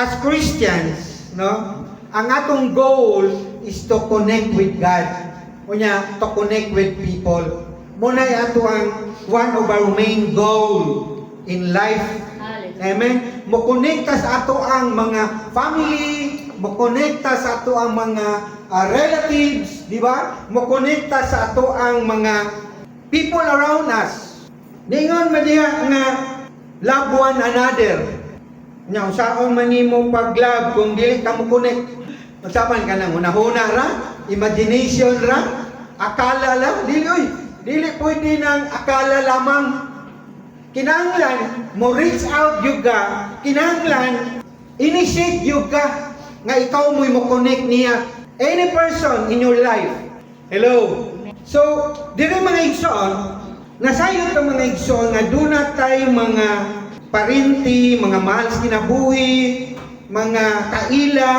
as Christians, no, ang atong goal is to connect with God. Unya, to connect with people. Muna ato ang one of our main goal in life. Amen. Mo-connecta sa ato ang mga family, mo-connecta sa ato ang mga relatives, di ba? Mo-connecta sa ato ang mga people around us. Ningon man diha nga love one another. Nya usaon man nimo pag-love kung dili ka mo connect. Usapan ka nang unahuna ra, imagination ra, akala la, dili pwede nang akala lamang. Kinahanglan mo reach out yung ka, kinahanglan initiate yung ka nga ikaw mo connect niya any person in your life. Hello. So, dili mga igsoon, nasayod ang mga igsoon nga doon na tayo mga parinti, mga mahal sa kinabuhi, mga kaila,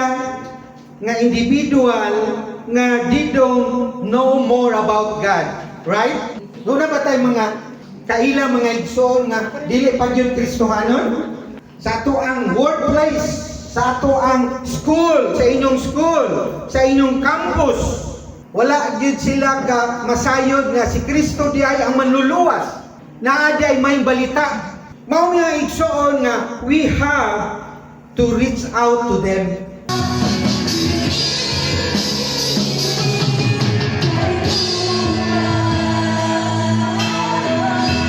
nga individual, nga they don't know more about God. Right? Doon na ba tayo mga kaila, mga igsoon, nga dili pa yun Kristohanon? Sa ato ang workplace, sa ato ang school, sa inyong school, sa inyong campus, wala gyud sila ka masayod nga si Kristo di ay ang manluluwas. Naa di ay may balita. Mao nga igsoon nga we have to reach out to them.